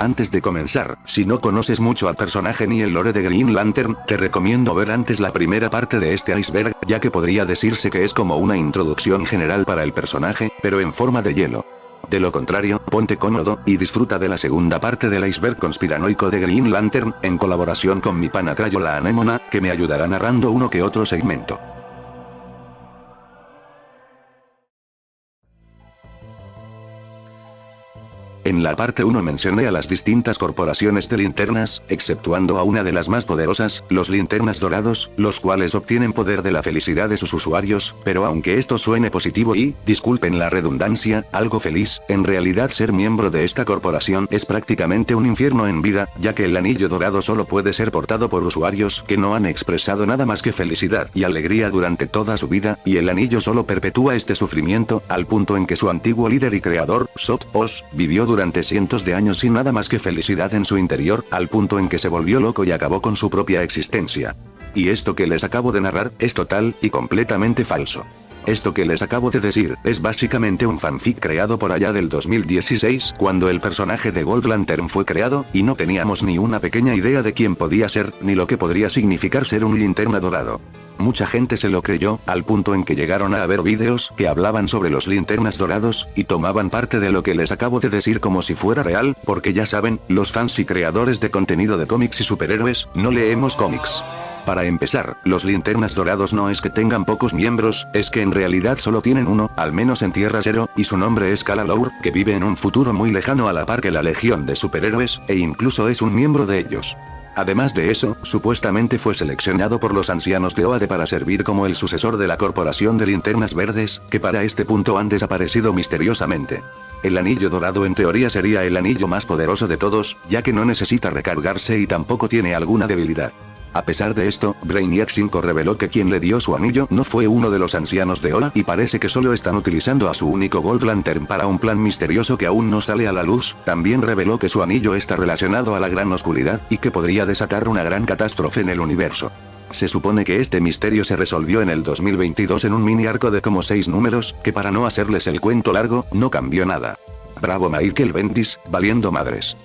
Antes de comenzar, si no conoces mucho al personaje ni el lore de Green Lantern, te recomiendo ver antes la primera parte de este iceberg, ya que podría decirse que es como una introducción general para el personaje, pero en forma de hielo. De lo contrario, ponte cómodo, y disfruta de la segunda parte del iceberg conspiranoico de Green Lantern, en colaboración con mi pana Crayola Anémona, que me ayudará narrando uno que otro segmento. En la parte 1 mencioné a las distintas corporaciones de linternas, exceptuando a una de las más poderosas, los linternas dorados, los cuales obtienen poder de la felicidad de sus usuarios, pero aunque esto suene positivo y, disculpen la redundancia, algo feliz, en realidad ser miembro de esta corporación es prácticamente un infierno en vida, ya que el anillo dorado solo puede ser portado por usuarios que no han expresado nada más que felicidad y alegría durante toda su vida, y el anillo solo perpetúa este sufrimiento, al punto en que su antiguo líder y creador, Zod-Os, vivió durante cientos de años sin nada más que felicidad en su interior, al punto en que se volvió loco y acabó con su propia existencia. Y esto que les acabo de narrar, es total y completamente falso. Esto que les acabo de decir, es básicamente un fanfic creado por allá del 2016, cuando el personaje de Gold Lantern fue creado, y no teníamos ni una pequeña idea de quién podía ser, ni lo que podría significar ser un linterna dorado. Mucha gente se lo creyó, al punto en que llegaron a ver vídeos que hablaban sobre los linternas dorados, y tomaban parte de lo que les acabo de decir como si fuera real, porque ya saben, los fans y creadores de contenido de cómics y superhéroes, no leemos cómics. Para empezar, los linternas dorados no es que tengan pocos miembros, es que en realidad solo tienen uno, al menos en Tierra Cero, y su nombre es Kala-Lor, que vive en un futuro muy lejano a la par que la legión de superhéroes, e incluso es un miembro de ellos. Además de eso, supuestamente fue seleccionado por los ancianos de OAD para servir como el sucesor de la Corporación de Linternas Verdes, que para este punto han desaparecido misteriosamente. El anillo dorado en teoría sería el anillo más poderoso de todos, ya que no necesita recargarse y tampoco tiene alguna debilidad. A pesar de esto, Brainiac 5 reveló que quien le dio su anillo no fue uno de los ancianos de Oa y parece que solo están utilizando a su único Gold Lantern para un plan misterioso que aún no sale a la luz. También reveló que su anillo está relacionado a la gran oscuridad y que podría desatar una gran catástrofe en el universo. Se supone que este misterio se resolvió en el 2022 en un mini arco de como 6 números, que para no hacerles el cuento largo, no cambió nada. Bravo Michael Bendis, valiendo madres.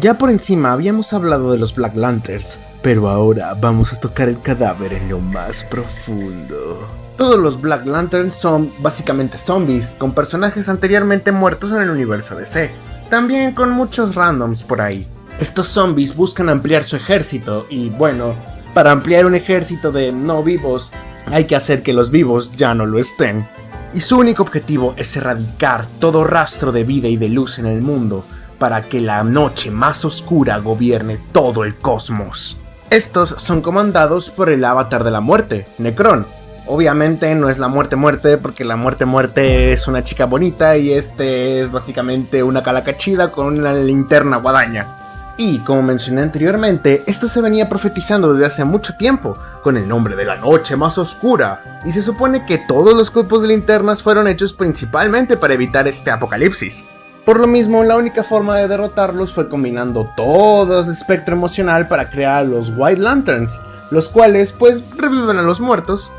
Ya por encima habíamos hablado de los Black Lanterns, pero ahora vamos a tocar el cadáver en lo más profundo. Todos los Black Lanterns son básicamente zombies, con personajes anteriormente muertos en el universo DC, también con muchos randoms por ahí. Estos zombies buscan ampliar su ejército, y bueno, para ampliar un ejército de no vivos, hay que hacer que los vivos ya no lo estén. Y su único objetivo es erradicar todo rastro de vida y de luz en el mundo, para que la noche más oscura gobierne todo el cosmos. Estos son comandados por el avatar de la muerte, Necron. Obviamente no es la muerte porque la muerte es una chica bonita y este es básicamente una calacachida con una linterna guadaña. Y como mencioné anteriormente, esto se venía profetizando desde hace mucho tiempo, con el nombre de la noche más oscura, y se supone que todos los cuerpos de linternas fueron hechos principalmente para evitar este apocalipsis. Por lo mismo, la única forma de derrotarlos fue combinando todo el espectro emocional para crear los White Lanterns, los cuales pues reviven a los muertos,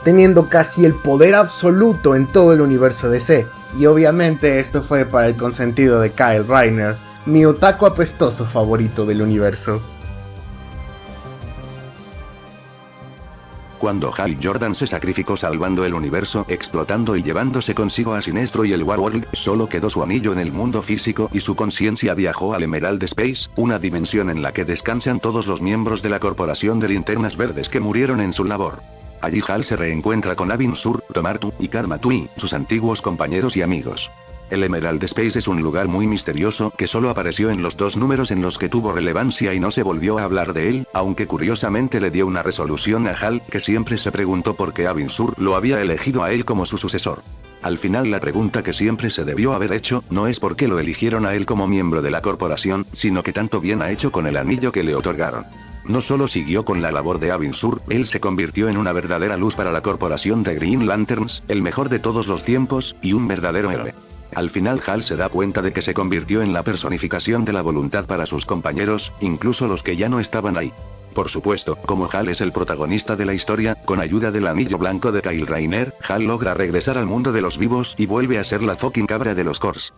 teniendo casi el poder absoluto en todo el universo DC. Y obviamente esto fue para el consentido de Kyle Rayner, mi otaku apestoso favorito del universo. Cuando Hal Jordan se sacrificó salvando el universo, explotando y llevándose consigo a Sinestro y el Warworld, solo quedó su anillo en el mundo físico y su conciencia viajó al Emerald Space, una dimensión en la que descansan todos los miembros de la Corporación de Linternas Verdes que murieron en su labor. Allí Hal se reencuentra con Abin Sur, Tomartu y Karma Tui, sus antiguos compañeros y amigos. El Emerald Space es un lugar muy misterioso que solo apareció en los 2 números en los que tuvo relevancia y no se volvió a hablar de él, aunque curiosamente le dio una resolución a Hal, que siempre se preguntó por qué Abin Sur lo había elegido a él como su sucesor. Al final la pregunta que siempre se debió haber hecho, no es por qué lo eligieron a él como miembro de la corporación, sino que tanto bien ha hecho con el anillo que le otorgaron. No solo siguió con la labor de Abin Sur, él se convirtió en una verdadera luz para la corporación de Green Lanterns, el mejor de todos los tiempos, y un verdadero héroe. Al final Hal se da cuenta de que se convirtió en la personificación de la voluntad para sus compañeros, incluso los que ya no estaban ahí. Por supuesto, como Hal es el protagonista de la historia, con ayuda del anillo blanco de Kyle Rayner, Hal logra regresar al mundo de los vivos y vuelve a ser la fucking cabra de los Cores.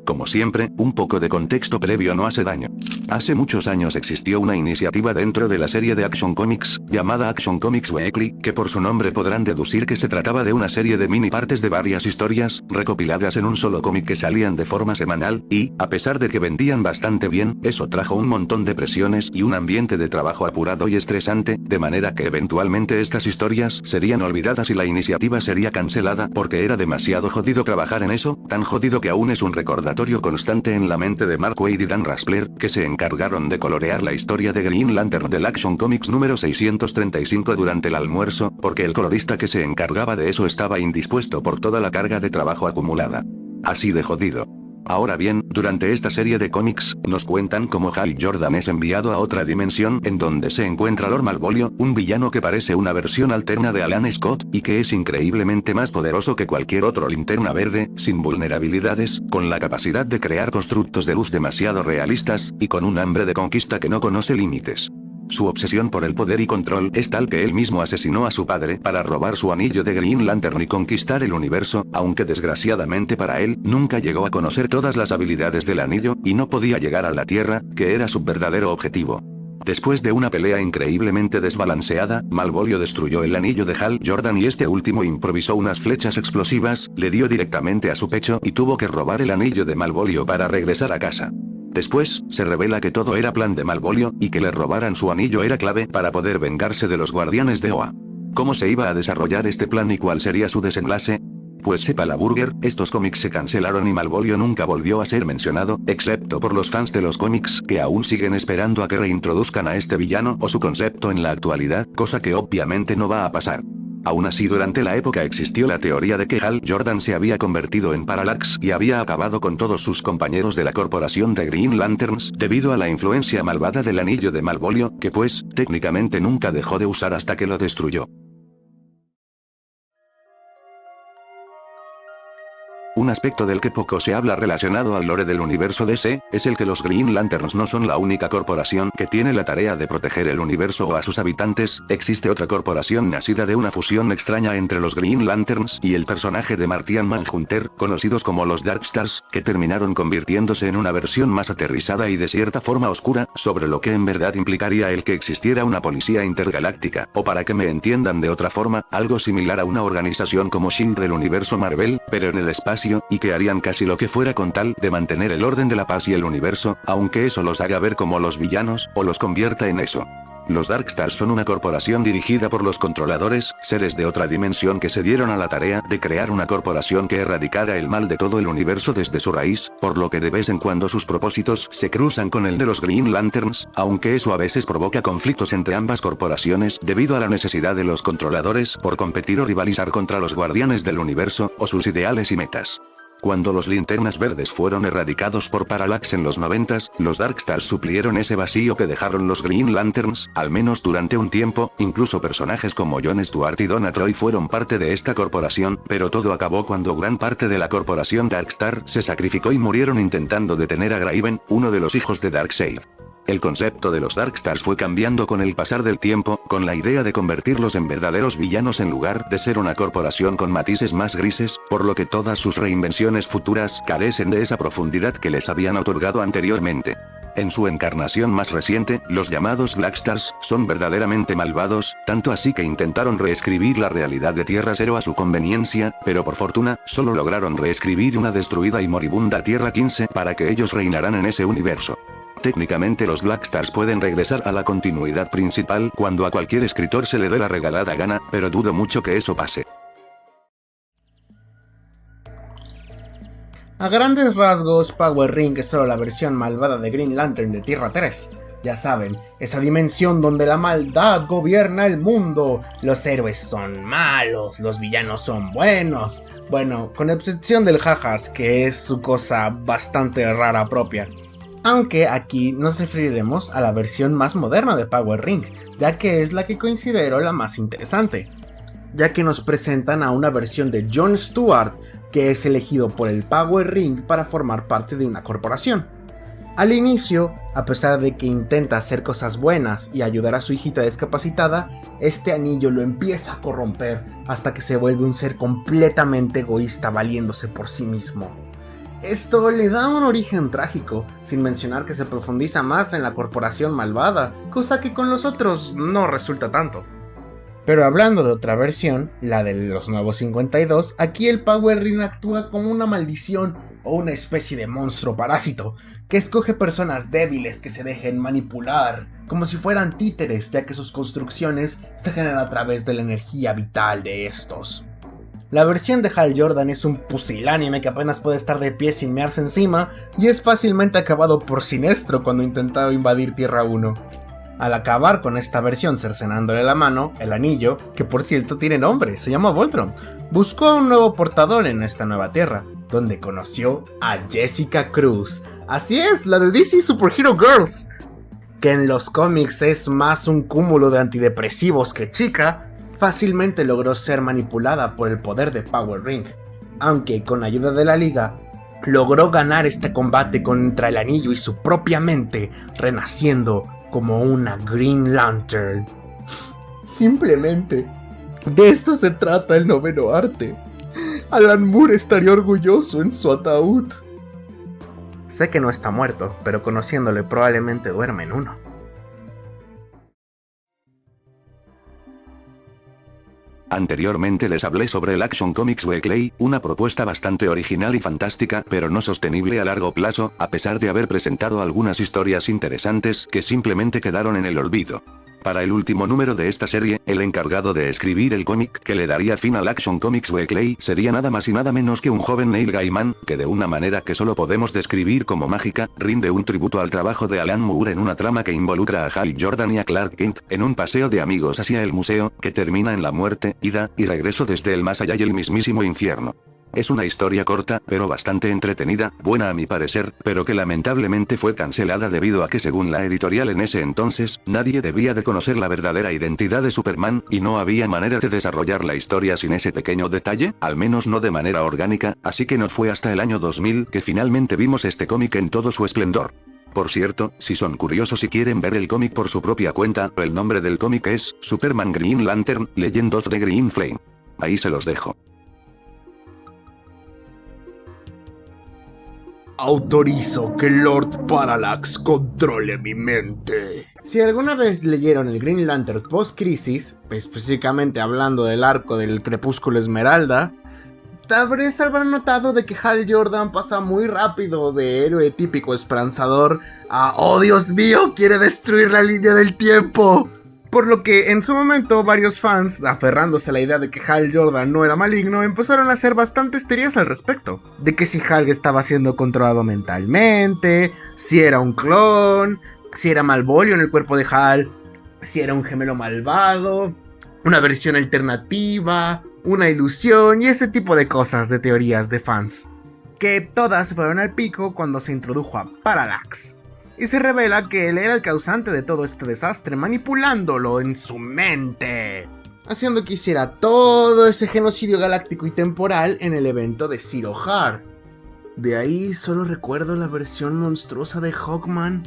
Como siempre, un poco de contexto previo no hace daño. Hace muchos años existió una iniciativa dentro de la serie de Action Comics, llamada Action Comics Weekly, que por su nombre podrán deducir que se trataba de una serie de mini partes de varias historias, recopiladas en un solo cómic que salían de forma semanal, y, a pesar de que vendían bastante bien, eso trajo un montón de presiones y un ambiente de trabajo apurado y estresante, de manera que eventualmente estas historias serían olvidadas y la iniciativa sería cancelada porque era demasiado jodido trabajar en eso, tan jodido que aún es un recordatorio constante en la mente de Mark Waid y Dan Raspler, que se encargaron de colorear la historia de Green Lantern del Action Comics número 635 durante el almuerzo, porque el colorista que se encargaba de eso estaba indispuesto por toda la carga de trabajo acumulada. Así de jodido. Ahora bien, durante esta serie de cómics, nos cuentan cómo Hal Jordan es enviado a otra dimensión en donde se encuentra Lord Malvolio, un villano que parece una versión alterna de Alan Scott, y que es increíblemente más poderoso que cualquier otro Linterna Verde, sin vulnerabilidades, con la capacidad de crear constructos de luz demasiado realistas, y con un hambre de conquista que no conoce límites. Su obsesión por el poder y control es tal que él mismo asesinó a su padre para robar su anillo de Green Lantern y conquistar el universo, aunque desgraciadamente para él, nunca llegó a conocer todas las habilidades del anillo, y no podía llegar a la Tierra, que era su verdadero objetivo. Después de una pelea increíblemente desbalanceada, Malvolio destruyó el anillo de Hal Jordan y este último improvisó unas flechas explosivas, le dio directamente a su pecho y tuvo que robar el anillo de Malvolio para regresar a casa. Después, se revela que todo era plan de Malvolio, y que le robaran su anillo era clave para poder vengarse de los guardianes de Oa. ¿Cómo se iba a desarrollar este plan y cuál sería su desenlace? Pues sepa la Burger, estos cómics se cancelaron y Malvolio nunca volvió a ser mencionado, excepto por los fans de los cómics que aún siguen esperando a que reintroduzcan a este villano o su concepto en la actualidad, cosa que obviamente no va a pasar. Aún así, durante la época existió la teoría de que Hal Jordan se había convertido en Parallax y había acabado con todos sus compañeros de la corporación de Green Lanterns, debido a la influencia malvada del anillo de Malvolio, que pues, técnicamente nunca dejó de usar hasta que lo destruyó. Un aspecto del que poco se habla relacionado al lore del universo DC, es el que los Green Lanterns no son la única corporación que tiene la tarea de proteger el universo o a sus habitantes, existe otra corporación nacida de una fusión extraña entre los Green Lanterns y el personaje de Martian Manhunter, conocidos como los Darkstars, que terminaron convirtiéndose en una versión más aterrizada y de cierta forma oscura, sobre lo que en verdad implicaría el que existiera una policía intergaláctica, o para que me entiendan de otra forma, algo similar a una organización como S.H.I.E.L.D. del universo Marvel, pero en el espacio, y que harían casi lo que fuera con tal de mantener el orden de la paz y el universo, aunque eso los haga ver como los villanos, o los convierta en eso. Los Darkstars son una corporación dirigida por los controladores, seres de otra dimensión que se dieron a la tarea de crear una corporación que erradicara el mal de todo el universo desde su raíz, por lo que de vez en cuando sus propósitos se cruzan con el de los Green Lanterns, aunque eso a veces provoca conflictos entre ambas corporaciones debido a la necesidad de los controladores por competir o rivalizar contra los guardianes del universo, o sus ideales y metas. Cuando los Linternas Verdes fueron erradicados por Parallax en los 90s, los Darkstars suplieron ese vacío que dejaron los Green Lanterns, al menos durante un tiempo, incluso personajes como John Stewart y Donna Troy fueron parte de esta corporación, pero todo acabó cuando gran parte de la corporación Darkstar se sacrificó y murieron intentando detener a Kraven, uno de los hijos de Darkseid. El concepto de los Darkstars fue cambiando con el pasar del tiempo, con la idea de convertirlos en verdaderos villanos en lugar de ser una corporación con matices más grises, por lo que todas sus reinvenciones futuras carecen de esa profundidad que les habían otorgado anteriormente. En su encarnación más reciente, los llamados Blackstars son verdaderamente malvados, tanto así que intentaron reescribir la realidad de Tierra Cero a su conveniencia, pero por fortuna, solo lograron reescribir una destruida y moribunda Tierra 15 para que ellos reinaran en ese universo. Técnicamente los Blackstars pueden regresar a la continuidad principal cuando a cualquier escritor se le dé la regalada gana, pero dudo mucho que eso pase. A grandes rasgos, Power Ring es solo la versión malvada de Green Lantern de Tierra 3. Ya saben, esa dimensión donde la maldad gobierna el mundo, los héroes son malos, los villanos son buenos. Bueno, con excepción del Jajas, que es su cosa bastante rara propia. Aunque aquí nos referiremos a la versión más moderna de Power Ring, ya que es la que considero la más interesante, ya que nos presentan a una versión de John Stewart, que es elegido por el Power Ring para formar parte de una corporación. Al inicio, a pesar de que intenta hacer cosas buenas y ayudar a su hijita discapacitada, este anillo lo empieza a corromper hasta que se vuelve un ser completamente egoísta valiéndose por sí mismo. Esto le da un origen trágico, sin mencionar que se profundiza más en la corporación malvada, cosa que con los otros no resulta tanto. Pero hablando de otra versión, la de los Nuevos 52, aquí el Power Ring actúa como una maldición o una especie de monstruo parásito, que escoge personas débiles que se dejen manipular, como si fueran títeres, ya que sus construcciones se generan a través de la energía vital de estos. La versión de Hal Jordan es un pusilánime que apenas puede estar de pie sin mearse encima, y es fácilmente acabado por Sinestro cuando intentaba invadir Tierra 1. Al acabar con esta versión cercenándole la mano, el anillo, que por cierto tiene nombre, se llama Voltron, buscó a un nuevo portador en esta nueva tierra, donde conoció a Jessica Cruz. Así es, la de DC Superhero Girls, que en los cómics es más un cúmulo de antidepresivos que chica. Fácilmente logró ser manipulada por el poder de Power Ring, aunque con ayuda de la Liga, logró ganar este combate contra el anillo y su propia mente, renaciendo como una Green Lantern. Simplemente, de esto se trata el noveno arte. Alan Moore estaría orgulloso en su ataúd. Sé que no está muerto, pero conociéndole probablemente duerme en uno. Anteriormente les hablé sobre el Action Comics Weekly, una propuesta bastante original y fantástica, pero no sostenible a largo plazo, a pesar de haber presentado algunas historias interesantes que simplemente quedaron en el olvido. Para el último número de esta serie, el encargado de escribir el cómic que le daría fin al Action Comics Weekly sería nada más y nada menos que un joven Neil Gaiman, que de una manera que solo podemos describir como mágica, rinde un tributo al trabajo de Alan Moore en una trama que involucra a Hal Jordan y a Clark Kent, en un paseo de amigos hacia el museo, que termina en la muerte, ida y regreso desde el más allá y el mismísimo infierno. Es una historia corta, pero bastante entretenida, buena a mi parecer, pero que lamentablemente fue cancelada debido a que según la editorial en ese entonces, nadie debía de conocer la verdadera identidad de Superman, y no había manera de desarrollar la historia sin ese pequeño detalle, al menos no de manera orgánica, así que no fue hasta el año 2000 que finalmente vimos este cómic en todo su esplendor. Por cierto, si son curiosos y quieren ver el cómic por su propia cuenta, el nombre del cómic es Superman Green Lantern, Legend of the Green Flame. Ahí se los dejo. Autorizo que Lord Parallax controle mi mente. Si alguna vez leyeron el Green Lantern post-crisis, específicamente hablando del arco del Crepúsculo Esmeralda, tal vez habrán notado de que Hal Jordan pasa muy rápido de héroe típico esperanzador a ¡oh Dios mío! ¡Quiere destruir la línea del tiempo! Por lo que en su momento varios fans, aferrándose a la idea de que Hal Jordan no era maligno, empezaron a hacer bastantes teorías al respecto. De que si Hal estaba siendo controlado mentalmente, si era un clon, si era Malvolio en el cuerpo de Hal, si era un gemelo malvado, una versión alternativa, una ilusión y ese tipo de cosas de teorías de fans. Que todas fueron al pico cuando se introdujo a Parallax. Y se revela que él era el causante de todo este desastre, manipulándolo en su mente, haciendo que hiciera todo ese genocidio galáctico y temporal en el evento de Zero Heart. De ahí solo recuerdo la versión monstruosa de Hawkman.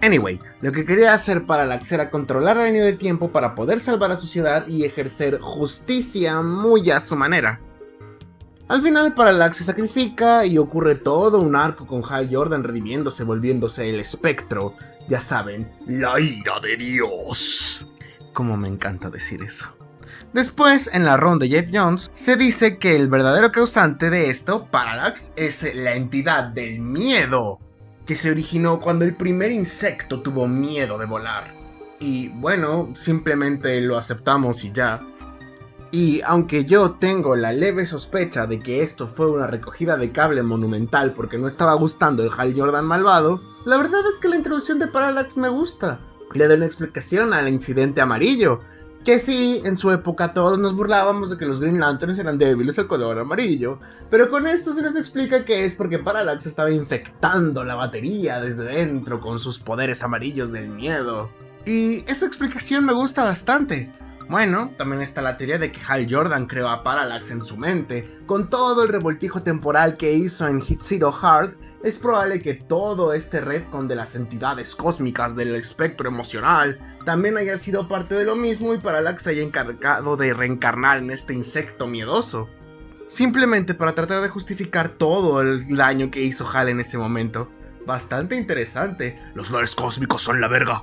Anyway, lo que quería hacer Parallax era controlar la línea del tiempo para poder salvar a su ciudad y ejercer justicia muy a su manera. Al final Parallax se sacrifica y ocurre todo un arco con Hal Jordan redimiéndose, volviéndose el espectro. Ya saben, la ira de Dios. Como me encanta decir eso. Después, en la ronda de Jeff Jones, se dice que el verdadero causante de esto, Parallax, es la entidad del miedo, que se originó cuando el primer insecto tuvo miedo de volar. Y bueno, simplemente lo aceptamos y ya. Y aunque yo tengo la leve sospecha de que esto fue una recogida de cable monumental porque no estaba gustando el Hal Jordan malvado, la verdad es que la introducción de Parallax me gusta. Le doy una explicación al incidente amarillo, que sí, en su época todos nos burlábamos de que los Green Lanterns eran débiles al color amarillo, pero con esto se nos explica que es porque Parallax estaba infectando la batería desde dentro con sus poderes amarillos del miedo. Y esa explicación me gusta bastante. Bueno, también está la teoría de que Hal Jordan creó a Parallax en su mente, con todo el revoltijo temporal que hizo en Hit Zero Heart, Es probable que todo este retcon de las entidades cósmicas del espectro emocional también haya sido parte de lo mismo y Parallax se haya encargado de reencarnar en este insecto miedoso, simplemente para tratar de justificar todo el daño que hizo Hal en ese momento. Bastante interesante. Los lores cósmicos son la verga.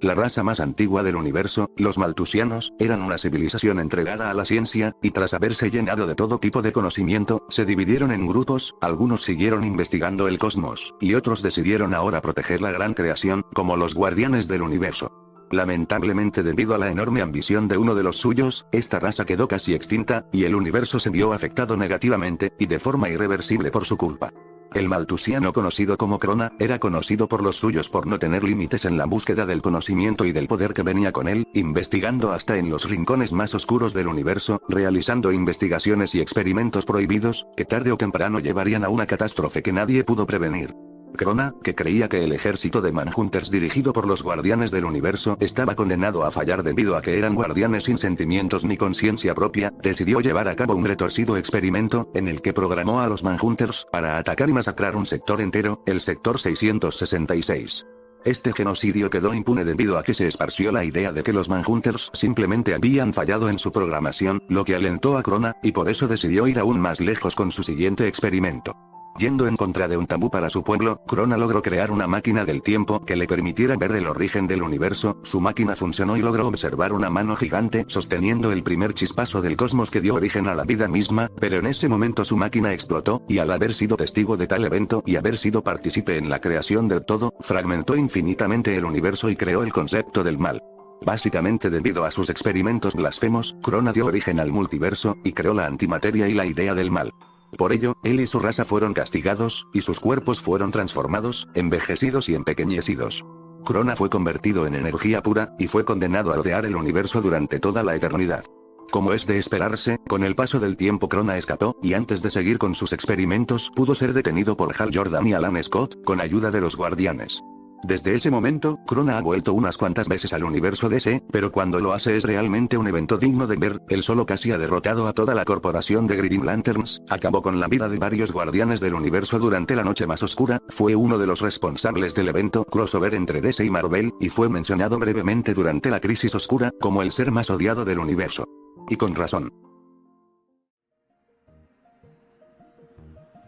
La raza más antigua del universo, los maltusianos, eran una civilización entregada a la ciencia, y tras haberse llenado de todo tipo de conocimiento, se dividieron en grupos, algunos siguieron investigando el cosmos, y otros decidieron ahora proteger la gran creación, como los guardianes del universo. Lamentablemente, debido a la enorme ambición de uno de los suyos, esta raza quedó casi extinta, y el universo se vio afectado negativamente, y de forma irreversible por su culpa. El maltusiano conocido como Krona, era conocido por los suyos por no tener límites en la búsqueda del conocimiento y del poder que venía con él, investigando hasta en los rincones más oscuros del universo, realizando investigaciones y experimentos prohibidos, que tarde o temprano llevarían a una catástrofe que nadie pudo prevenir. Krona, que creía que el ejército de Manhunters dirigido por los guardianes del universo estaba condenado a fallar debido a que eran guardianes sin sentimientos ni conciencia propia, decidió llevar a cabo un retorcido experimento, en el que programó a los Manhunters para atacar y masacrar un sector entero, el sector 666. Este genocidio quedó impune debido a que se esparció la idea de que los Manhunters simplemente habían fallado en su programación, lo que alentó a Krona, y por eso decidió ir aún más lejos con su siguiente experimento. Yendo en contra de un tabú para su pueblo, Krona logró crear una máquina del tiempo que le permitiera ver el origen del universo. Su máquina funcionó y logró observar una mano gigante sosteniendo el primer chispazo del cosmos que dio origen a la vida misma, pero en ese momento su máquina explotó, y al haber sido testigo de tal evento y haber sido partícipe en la creación del todo, fragmentó infinitamente el universo y creó el concepto del mal. Básicamente debido a sus experimentos blasfemos, Krona dio origen al multiverso, y creó la antimateria y la idea del mal. Por ello, él y su raza fueron castigados, y sus cuerpos fueron transformados, envejecidos y empequeñecidos. Krona fue convertido en energía pura, y fue condenado a rodear el universo durante toda la eternidad. Como es de esperarse, con el paso del tiempo Krona escapó, y antes de seguir con sus experimentos pudo ser detenido por Hal Jordan y Alan Scott, con ayuda de los guardianes. Desde ese momento, Krona ha vuelto unas cuantas veces al universo DC, pero cuando lo hace es realmente un evento digno de ver. Él solo casi ha derrotado a toda la corporación de Green Lanterns, acabó con la vida de varios guardianes del universo durante la noche más oscura, fue uno de los responsables del evento crossover entre DC y Marvel, y fue mencionado brevemente durante la Crisis Oscura, como el ser más odiado del universo. Y con razón.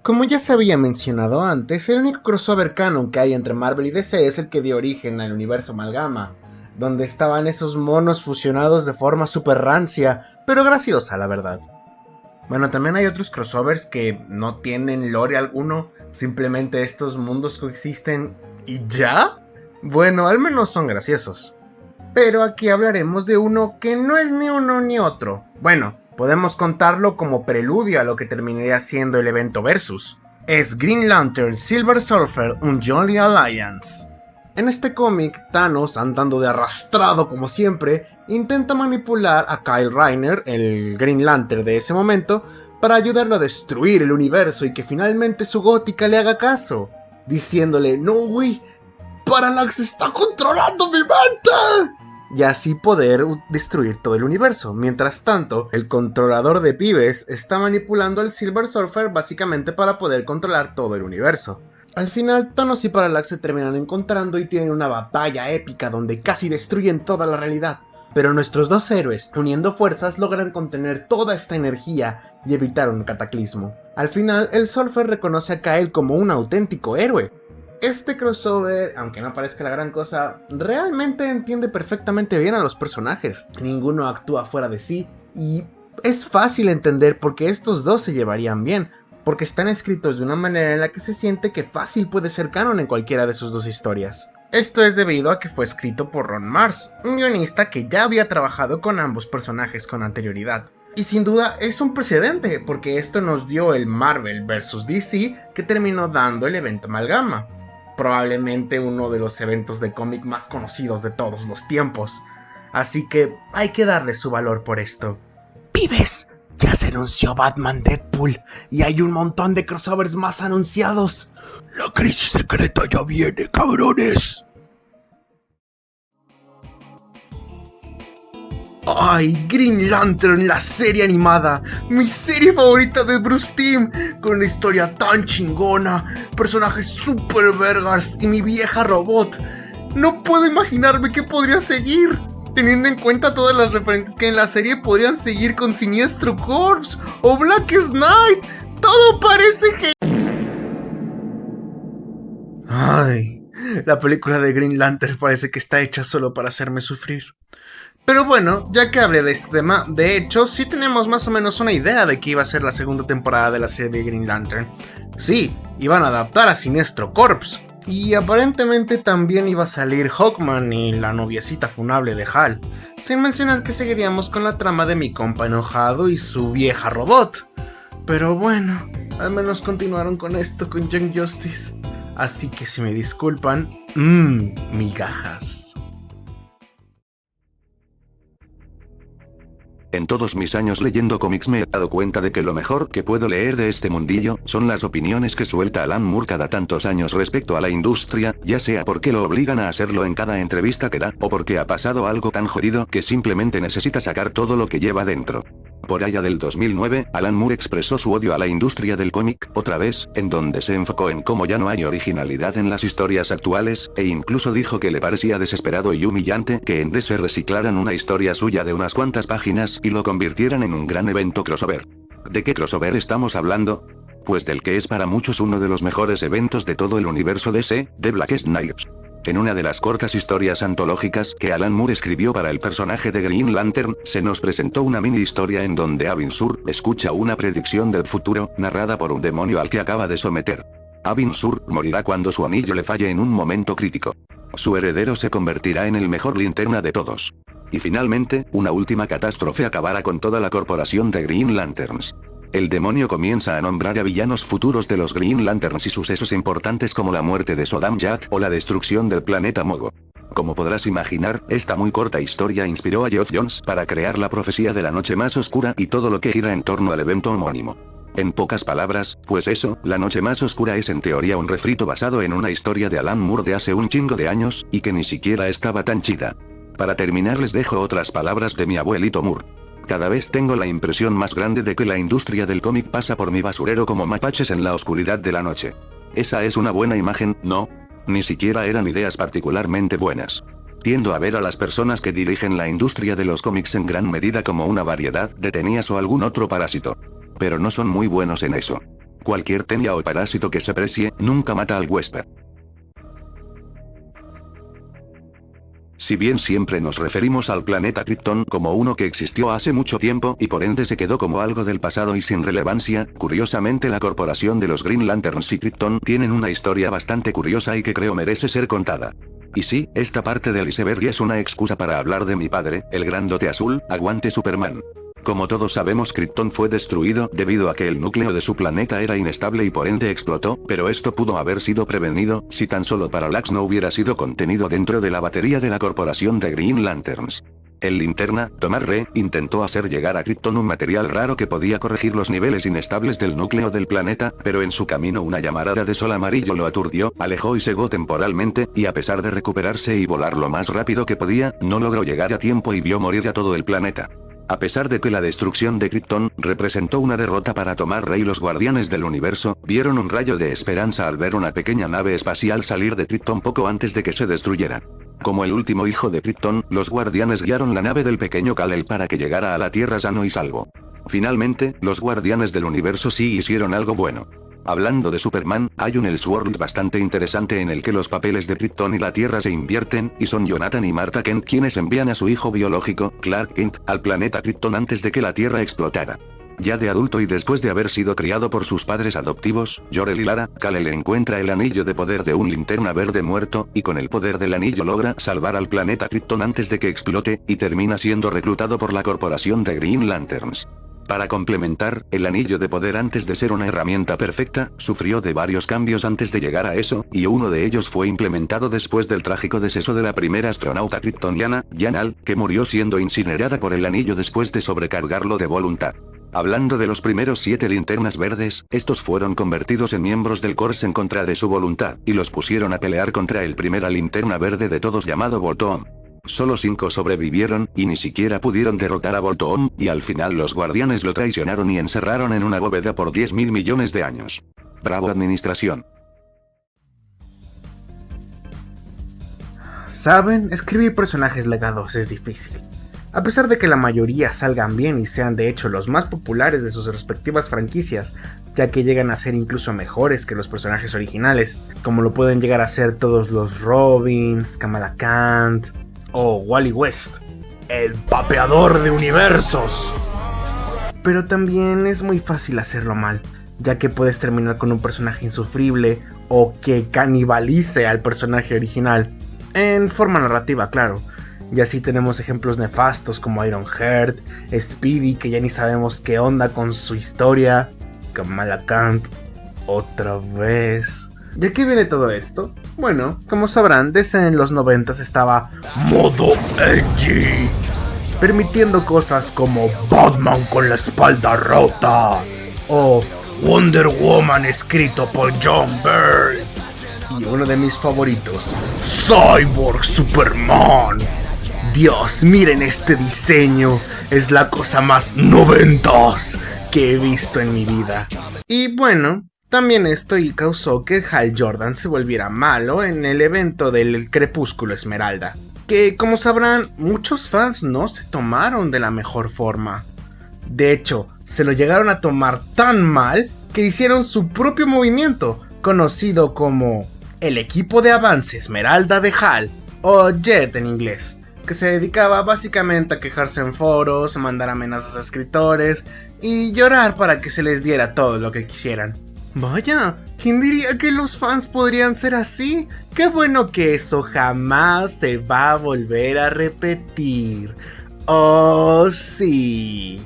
Como ya se había mencionado antes, el único crossover canon que hay entre Marvel y DC es el que dio origen al universo Amalgama, donde estaban esos monos fusionados de forma super rancia, pero graciosa la verdad. Bueno, también hay otros crossovers que no tienen lore alguno, simplemente estos mundos coexisten y ya. Bueno, al menos son graciosos. Pero aquí hablaremos de uno que no es ni uno ni otro. Bueno, podemos contarlo como preludio a lo que terminaría siendo el evento Versus. Es Green Lantern Silver Surfer Unjolly Alliance. En este cómic, Thanos, andando de arrastrado como siempre, intenta manipular a Kyle Rayner, el Green Lantern de ese momento, para ayudarlo a destruir el universo y que finalmente su gótica le haga caso, diciéndole: "No, güey, Parallax está controlando mi mente", y así poder destruir todo el universo. Mientras tanto, el controlador de pibes está manipulando al Silver Surfer básicamente para poder controlar todo el universo. Al final, Thanos y Parallax se terminan encontrando y tienen una batalla épica donde casi destruyen toda la realidad. Pero nuestros dos héroes, uniendo fuerzas, logran contener toda esta energía y evitar un cataclismo. Al final, el Surfer reconoce a Kyle como un auténtico héroe. Este crossover, aunque no parezca la gran cosa, realmente entiende perfectamente bien a los personajes. Ninguno actúa fuera de sí y es fácil entender por qué estos dos se llevarían bien, porque están escritos de una manera en la que se siente que fácil puede ser canon en cualquiera de sus dos historias. Esto es debido a que fue escrito por Ron Marz, un guionista que ya había trabajado con ambos personajes con anterioridad. Y sin duda es un precedente, porque esto nos dio el Marvel vs DC que terminó dando el evento Amalgama. Probablemente uno de los eventos de cómic más conocidos de todos los tiempos. Así que hay que darle su valor por esto. ¡Pibes! Ya se anunció Batman Deadpool y hay un montón de crossovers más anunciados. ¡La crisis secreta ya viene, cabrones! ¡Ay! Green Lantern, la serie animada, mi serie favorita de Bruce Timm, con una historia tan chingona, personajes super vergas y mi vieja robot. No puedo imaginarme qué podría seguir. Teniendo en cuenta todas las referentes que hay en la serie, podrían seguir con Sinestro Corps o Blackest Night. Todo parece que... Ay, la película de Green Lantern parece que está hecha solo para hacerme sufrir. Pero bueno, ya que hablé de este tema, de hecho, sí tenemos más o menos una idea de que iba a ser la segunda temporada de la serie de Green Lantern. Sí, iban a adaptar a Sinestro Corps. Y aparentemente también iba a salir Hawkman y la noviecita funable de Hal. Sin mencionar que seguiríamos con la trama de mi compa enojado y su vieja robot. Pero bueno, al menos continuaron con esto con Young Justice. Así que si me disculpan, migajas. En todos mis años leyendo cómics me he dado cuenta de que lo mejor que puedo leer de este mundillo son las opiniones que suelta Alan Moore cada tantos años respecto a la industria, ya sea porque lo obligan a hacerlo en cada entrevista que da, o porque ha pasado algo tan jodido que simplemente necesita sacar todo lo que lleva dentro. Por allá del 2009, Alan Moore expresó su odio a la industria del cómic, otra vez, en donde se enfocó en cómo ya no hay originalidad en las historias actuales, e incluso dijo que le parecía desesperado y humillante que en DC reciclaran una historia suya de unas cuantas páginas y lo convirtieran en un gran evento crossover. ¿De qué crossover estamos hablando? Pues del que es para muchos uno de los mejores eventos de todo el universo DC, The Blackest Night. En una de las cortas historias antológicas que Alan Moore escribió para el personaje de Green Lantern, se nos presentó una mini historia en donde Avin Sur escucha una predicción del futuro, narrada por un demonio al que acaba de someter. Avin Sur morirá cuando su anillo le falle en un momento crítico. Su heredero se convertirá en el mejor linterna de todos. Y finalmente, una última catástrofe acabará con toda la corporación de Green Lanterns. El demonio comienza a nombrar a villanos futuros de los Green Lanterns y sucesos importantes como la muerte de Sodam Yat o la destrucción del planeta Mogo. Como podrás imaginar, esta muy corta historia inspiró a Geoff Johns para crear la profecía de la noche más oscura y todo lo que gira en torno al evento homónimo. En pocas palabras, pues eso, la noche más oscura es en teoría un refrito basado en una historia de Alan Moore de hace un chingo de años, y que ni siquiera estaba tan chida. Para terminar les dejo otras palabras de mi abuelito Moore. Cada vez tengo la impresión más grande de que la industria del cómic pasa por mi basurero como mapaches en la oscuridad de la noche. Esa es una buena imagen, ¿no? Ni siquiera eran ideas particularmente buenas. Tiendo a ver a las personas que dirigen la industria de los cómics en gran medida como una variedad de tenias o algún otro parásito. Pero no son muy buenos en eso. Cualquier tenia o parásito que se precie, nunca mata al huésped. Si bien siempre nos referimos al planeta Krypton como uno que existió hace mucho tiempo y por ende se quedó como algo del pasado y sin relevancia, curiosamente la corporación de los Green Lanterns y Krypton tienen una historia bastante curiosa y que creo merece ser contada. Y sí, esta parte del iceberg es una excusa para hablar de mi padre, el grandote azul, aguante Superman. Como todos sabemos, Krypton fue destruido debido a que el núcleo de su planeta era inestable y por ende explotó, pero esto pudo haber sido prevenido, si tan solo Parallax no hubiera sido contenido dentro de la batería de la corporación de Green Lanterns. El linterna, Tomar Re, intentó hacer llegar a Krypton un material raro que podía corregir los niveles inestables del núcleo del planeta, pero en su camino una llamarada de sol amarillo lo aturdió, alejó y cegó temporalmente, y a pesar de recuperarse y volar lo más rápido que podía, no logró llegar a tiempo y vio morir a todo el planeta. A pesar de que la destrucción de Krypton representó una derrota para Tomar Re y los Guardianes del Universo, vieron un rayo de esperanza al ver una pequeña nave espacial salir de Krypton poco antes de que se destruyera. Como el último hijo de Krypton, los Guardianes guiaron la nave del pequeño Kal-El para que llegara a la Tierra sano y salvo. Finalmente, los Guardianes del Universo sí hicieron algo bueno. Hablando de Superman, hay un Elseworld bastante interesante en el que los papeles de Krypton y la Tierra se invierten, y son Jonathan y Martha Kent quienes envían a su hijo biológico, Clark Kent, al planeta Krypton antes de que la Tierra explotara. Ya de adulto y después de haber sido criado por sus padres adoptivos, Jor-El y Lara, Kal-El encuentra el anillo de poder de un linterna verde muerto, y con el poder del anillo logra salvar al planeta Krypton antes de que explote, y termina siendo reclutado por la corporación de Green Lanterns. Para complementar, el anillo de poder antes de ser una herramienta perfecta, sufrió de varios cambios antes de llegar a eso, y uno de ellos fue implementado después del trágico deceso de la primera astronauta kryptoniana, Jan-Al, que murió siendo incinerada por el anillo después de sobrecargarlo de voluntad. Hablando de los primeros 7 linternas verdes, estos fueron convertidos en miembros del Corps en contra de su voluntad, y los pusieron a pelear contra el primera linterna verde de todos llamado Voltron. Solo 5 sobrevivieron, y ni siquiera pudieron derrotar a Volthoom, y al final los guardianes lo traicionaron y encerraron en una bóveda por 10.000 millones de años. Bravo administración. Saben, escribir personajes legados es difícil. A pesar de que la mayoría salgan bien y sean de hecho los más populares de sus respectivas franquicias, ya que llegan a ser incluso mejores que los personajes originales, como lo pueden llegar a ser todos los Robins, Kamala Khan o Wally West, el papeador de universos. Pero también es muy fácil hacerlo mal, ya que puedes terminar con un personaje insufrible o que canibalice al personaje original, en forma narrativa, claro. Y así tenemos ejemplos nefastos como Ironheart, Speedy, que ya ni sabemos qué onda con su historia, Kamala Khan, otra vez. ¿De qué viene todo esto? Bueno, como sabrán, DC en los 90s estaba modo edgy, permitiendo cosas como Batman con la espalda rota o Wonder Woman escrito por John Byrne. Y uno de mis favoritos, Cyborg Superman. Dios, miren este diseño, es la cosa más noventas que he visto en mi vida. Y bueno, también esto causó que Hal Jordan se volviera malo en el evento del Crepúsculo Esmeralda, que como sabrán, muchos fans no se tomaron de la mejor forma. De hecho, se lo llegaron a tomar tan mal que hicieron su propio movimiento, conocido como el Equipo de Avance Esmeralda de Hal, o JET en inglés, que se dedicaba básicamente a quejarse en foros, a mandar amenazas a escritores y llorar para que se les diera todo lo que quisieran. Vaya, ¿quién diría que los fans podrían ser así? Qué bueno que eso jamás se va a volver a repetir. Oh, sí.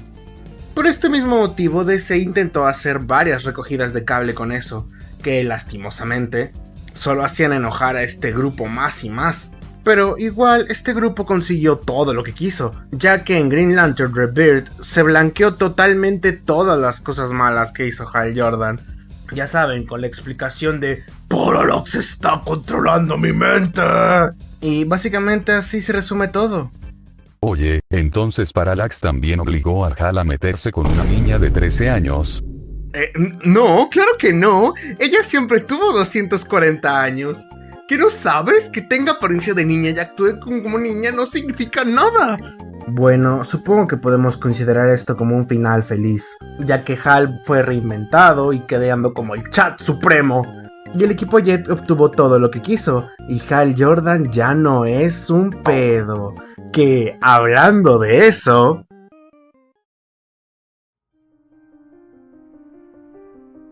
Por este mismo motivo, DC intentó hacer varias recogidas de cable con eso, que lastimosamente solo hacían enojar a este grupo más y más. Pero igual este grupo consiguió todo lo que quiso, ya que en Green Lantern Rebirth se blanqueó totalmente todas las cosas malas que hizo Hal Jordan. Ya saben, con la explicación de Parallax está controlando mi mente. Y básicamente así se resume todo. Oye, entonces Parallax también obligó a Hal a meterse con una niña de 13 años. No, claro que no. Ella siempre tuvo 240 años. ¿Qué no sabes? Que tenga apariencia de niña y actúe como niña no significa nada. Bueno, supongo que podemos considerar esto como un final feliz, ya que Hal fue reinventado y quedando como el Chat Supremo. Y el equipo Jet obtuvo todo lo que quiso, y Hal Jordan ya no es un pedo. Que, hablando de eso...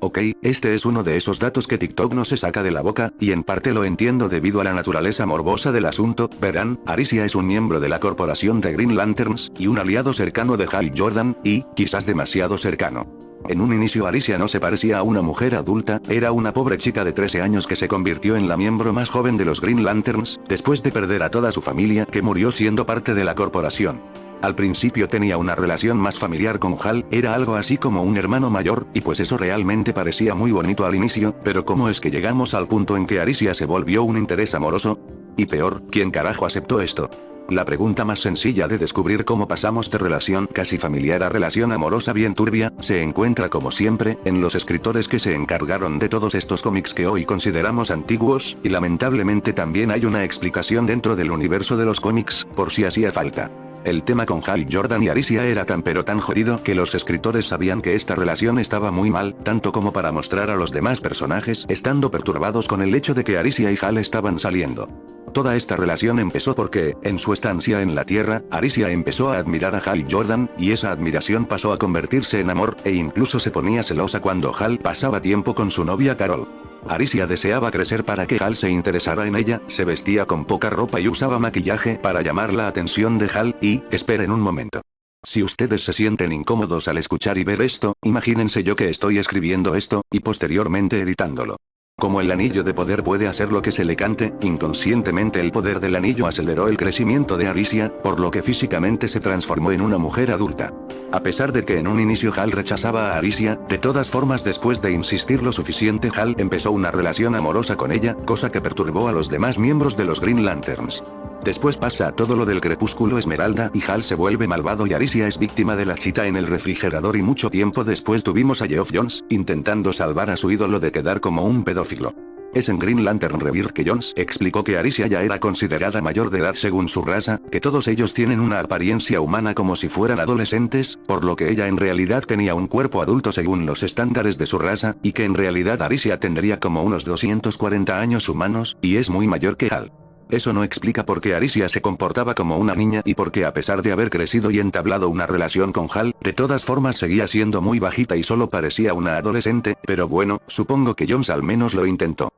Ok, este es uno de esos datos que TikTok no se saca de la boca, y en parte lo entiendo debido a la naturaleza morbosa del asunto. Verán, Arisia es un miembro de la corporación de Green Lanterns, y un aliado cercano de Hal Jordan, y, quizás demasiado cercano. En un inicio Arisia no se parecía a una mujer adulta, era una pobre chica de 13 años que se convirtió en la miembro más joven de los Green Lanterns, después de perder a toda su familia que murió siendo parte de la corporación. Al principio tenía una relación más familiar con Hal, era algo así como un hermano mayor, y pues eso realmente parecía muy bonito al inicio, pero ¿cómo es que llegamos al punto en que Arisia se volvió un interés amoroso? Y peor, ¿quién carajo aceptó esto? La pregunta más sencilla de descubrir cómo pasamos de relación casi familiar a relación amorosa bien turbia, se encuentra como siempre, en los escritores que se encargaron de todos estos cómics que hoy consideramos antiguos, y lamentablemente también hay una explicación dentro del universo de los cómics, por si hacía falta. El tema con Hal Jordan y Arisia era tan pero tan jodido que los escritores sabían que esta relación estaba muy mal, tanto como para mostrar a los demás personajes estando perturbados con el hecho de que Arisia y Hal estaban saliendo. Toda esta relación empezó porque, en su estancia en la Tierra, Arisia empezó a admirar a Hal Jordan, y esa admiración pasó a convertirse en amor, e incluso se ponía celosa cuando Hal pasaba tiempo con su novia Carol. Arisia deseaba crecer para que Hal se interesara en ella, se vestía con poca ropa y usaba maquillaje para llamar la atención de Hal, y, esperen un momento. Si ustedes se sienten incómodos al escuchar y ver esto, imagínense yo que estoy escribiendo esto, y posteriormente editándolo. Como el anillo de poder puede hacer lo que se le cante, inconscientemente el poder del anillo aceleró el crecimiento de Arisia, por lo que físicamente se transformó en una mujer adulta. A pesar de que en un inicio Hal rechazaba a Arisia, de todas formas después de insistir lo suficiente Hal empezó una relación amorosa con ella, cosa que perturbó a los demás miembros de los Green Lanterns. Después pasa todo lo del crepúsculo Esmeralda y Hal se vuelve malvado y Arisia es víctima de la chita en el refrigerador y mucho tiempo después tuvimos a Geoff Jones intentando salvar a su ídolo de quedar como un pedófilo. Es en Green Lantern Rebirth que Jones explicó que Arisia ya era considerada mayor de edad según su raza, que todos ellos tienen una apariencia humana como si fueran adolescentes, por lo que ella en realidad tenía un cuerpo adulto según los estándares de su raza, y que en realidad Arisia tendría como unos 240 años humanos, y es muy mayor que Hal. Eso no explica por qué Arisia se comportaba como una niña y por qué a pesar de haber crecido y entablado una relación con Hal, de todas formas seguía siendo muy bajita y solo parecía una adolescente, pero bueno, supongo que Jones al menos lo intentó.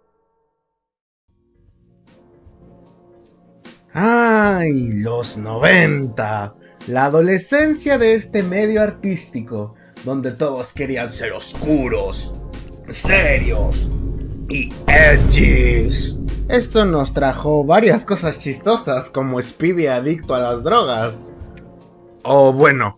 ¡Ay, los 90! La adolescencia de este medio artístico, donde todos querían ser oscuros, serios y edgys. Esto nos trajo varias cosas chistosas, como Speedy adicto a las drogas. O bueno,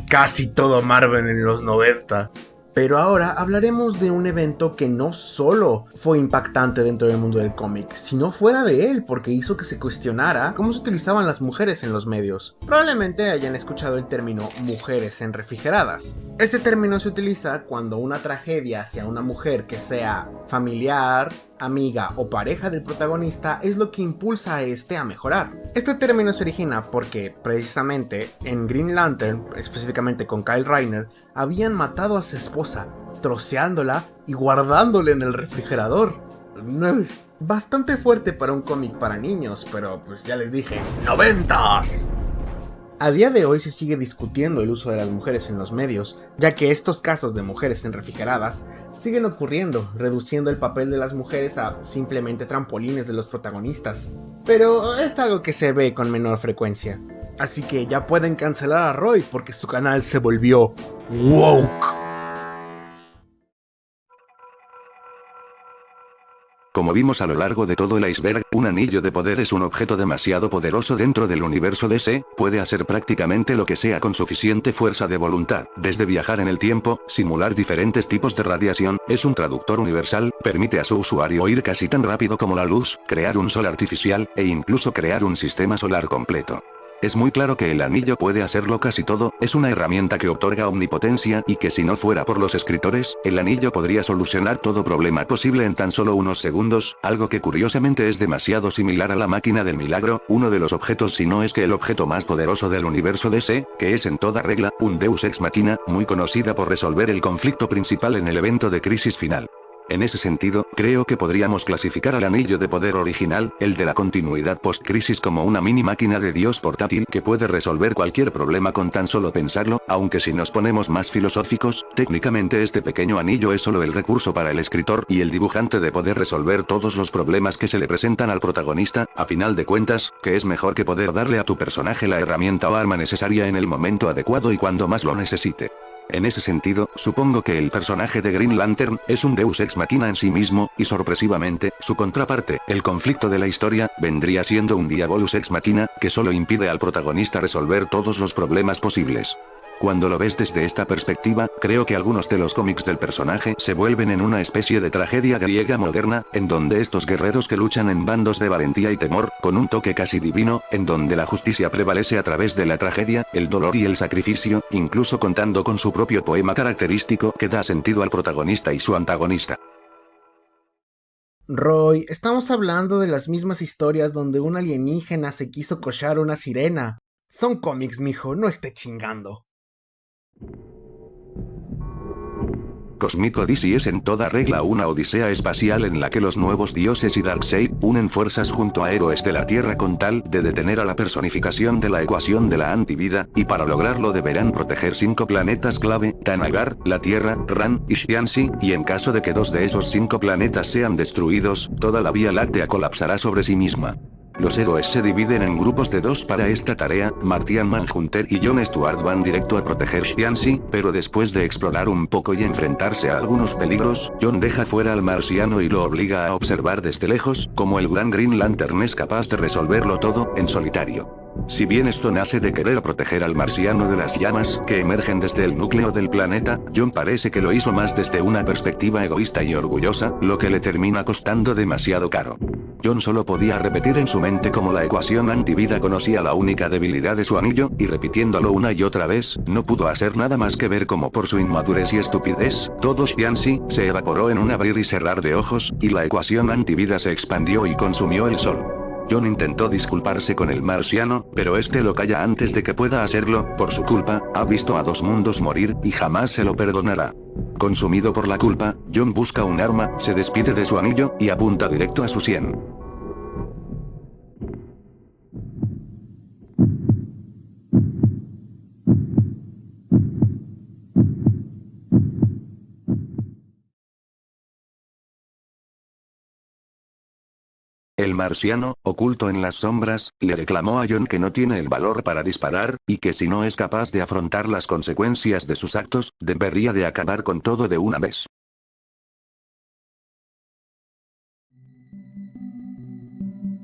casi todo Marvel en los 90. Pero ahora hablaremos de un evento que no solo fue impactante dentro del mundo del cómic, sino fuera de él, porque hizo que se cuestionara cómo se utilizaban las mujeres en los medios. Probablemente hayan escuchado el término mujeres en refrigeradas. Este término se utiliza cuando una tragedia hacia una mujer que sea familiar, amiga o pareja del protagonista es lo que impulsa a este a mejorar. Este término se origina porque, precisamente, en Green Lantern, específicamente con Kyle Rayner, habían matado a su esposa, troceándola y guardándola en el refrigerador. Bastante fuerte para un cómic para niños, pero pues ya les dije, ¡90s! A día de hoy se sigue discutiendo el uso de las mujeres en los medios, ya que estos casos de mujeres en refrigeradas siguen ocurriendo, reduciendo el papel de las mujeres a simplemente trampolines de los protagonistas. Pero es algo que se ve con menor frecuencia. Así que ya pueden cancelar a Roy porque su canal se volvió woke. Como vimos a lo largo de todo el iceberg, un anillo de poder es un objeto demasiado poderoso dentro del universo DC, puede hacer prácticamente lo que sea con suficiente fuerza de voluntad, desde viajar en el tiempo, simular diferentes tipos de radiación, es un traductor universal, permite a su usuario ir casi tan rápido como la luz, crear un sol artificial, e incluso crear un sistema solar completo. Es muy claro que el anillo puede hacerlo casi todo, es una herramienta que otorga omnipotencia y que si no fuera por los escritores, el anillo podría solucionar todo problema posible en tan solo unos segundos, algo que curiosamente es demasiado similar a la máquina del milagro, uno de los objetos si no es que el objeto más poderoso del universo DC, que es en toda regla, un Deus Ex Machina, muy conocida por resolver el conflicto principal en el evento de crisis final. En ese sentido, creo que podríamos clasificar al anillo de poder original, el de la continuidad post-crisis como una mini máquina de Dios portátil que puede resolver cualquier problema con tan solo pensarlo, aunque si nos ponemos más filosóficos, técnicamente este pequeño anillo es solo el recurso para el escritor y el dibujante de poder resolver todos los problemas que se le presentan al protagonista, a final de cuentas, que es mejor que poder darle a tu personaje la herramienta o arma necesaria en el momento adecuado y cuando más lo necesite. En ese sentido, supongo que el personaje de Green Lantern es un Deus Ex Machina en sí mismo, y sorpresivamente, su contraparte, el conflicto de la historia, vendría siendo un Diabolus Ex Machina, que solo impide al protagonista resolver todos los problemas posibles. Cuando lo ves desde esta perspectiva, creo que algunos de los cómics del personaje se vuelven en una especie de tragedia griega moderna, en donde estos guerreros que luchan en bandos de valentía y temor, con un toque casi divino, en donde la justicia prevalece a través de la tragedia, el dolor y el sacrificio, incluso contando con su propio poema característico que da sentido al protagonista y su antagonista. Roy, estamos hablando de las mismas historias donde un alienígena se quiso cochar a una sirena. Son cómics, mijo, no esté chingando. Cosmic Odyssey es en toda regla una odisea espacial en la que los nuevos dioses y Darkseid unen fuerzas junto a héroes de la Tierra con tal de detener a la personificación de la ecuación de la antivida, y para lograrlo deberán proteger 5 planetas clave, Tanagar, la Tierra, Ran y Xianxi, y en caso de que 2 de esos 5 planetas sean destruidos, toda la Vía Láctea colapsará sobre sí misma. Los héroes se dividen en grupos de 2 para esta tarea, Martian Manhunter y John Stewart van directo a proteger Xianxi, pero después de explorar un poco y enfrentarse a algunos peligros, John deja fuera al marciano y lo obliga a observar desde lejos, como el gran Green Lantern es capaz de resolverlo todo, en solitario. Si bien esto nace de querer proteger al marciano de las llamas que emergen desde el núcleo del planeta, John parece que lo hizo más desde una perspectiva egoísta y orgullosa, lo que le termina costando demasiado caro. John solo podía repetir en su mente cómo la ecuación antivida conocía la única debilidad de su anillo, y repitiéndolo una y otra vez, no pudo hacer nada más que ver cómo por su inmadurez y estupidez, todo Xianxi se evaporó en un abrir y cerrar de ojos, y la ecuación antivida se expandió y consumió el sol. John intentó disculparse con el marciano, pero este lo calla antes de que pueda hacerlo. Por su culpa, ha visto a 2 mundos morir, y jamás se lo perdonará. Consumido por la culpa, John busca un arma, se despide de su anillo, y apunta directo a su sien. El marciano, oculto en las sombras, le reclamó a John que no tiene el valor para disparar, y que si no es capaz de afrontar las consecuencias de sus actos, debería de acabar con todo de una vez.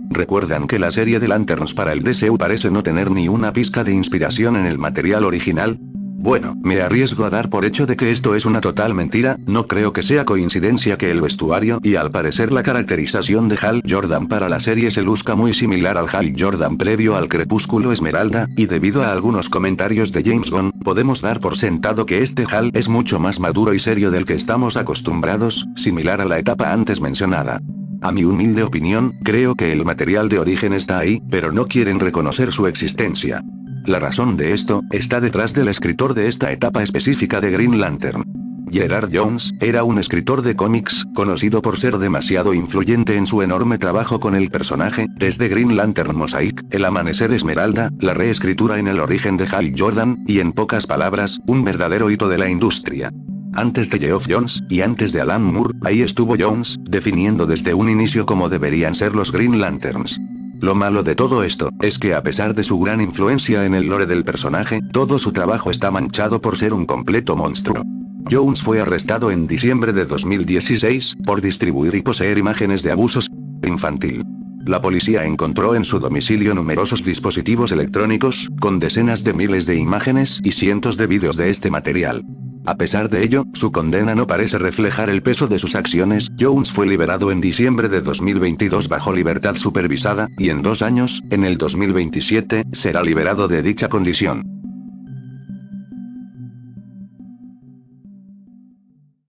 ¿Recuerdan que la serie de Lanterns para el DCU parece no tener ni una pizca de inspiración en el material original? Bueno, me arriesgo a dar por hecho de que esto es una total mentira. No creo que sea coincidencia que el vestuario y al parecer la caracterización de Hal Jordan para la serie se luzca muy similar al Hal Jordan previo al Crepúsculo Esmeralda, y debido a algunos comentarios de James Gunn, podemos dar por sentado que este Hal es mucho más maduro y serio del que estamos acostumbrados, similar a la etapa antes mencionada. A mi humilde opinión, creo que el material de origen está ahí, pero no quieren reconocer su existencia. La razón de esto, está detrás del escritor de esta etapa específica de Green Lantern. Gerard Jones, era un escritor de cómics, conocido por ser demasiado influyente en su enorme trabajo con el personaje, desde Green Lantern Mosaic, El Amanecer Esmeralda, la reescritura en el origen de Hal Jordan, y en pocas palabras, un verdadero hito de la industria. Antes de Geoff Johns, y antes de Alan Moore, ahí estuvo Jones, definiendo desde un inicio cómo deberían ser los Green Lanterns. Lo malo de todo esto, es que a pesar de su gran influencia en el lore del personaje, todo su trabajo está manchado por ser un completo monstruo. Jones fue arrestado en diciembre de 2016, por distribuir y poseer imágenes de abusos infantil. La policía encontró en su domicilio numerosos dispositivos electrónicos, con decenas de miles de imágenes y cientos de vídeos de este material. A pesar de ello, su condena no parece reflejar el peso de sus acciones. Jones fue liberado en diciembre de 2022 bajo libertad supervisada, y en 2 años, en el 2027, será liberado de dicha condición.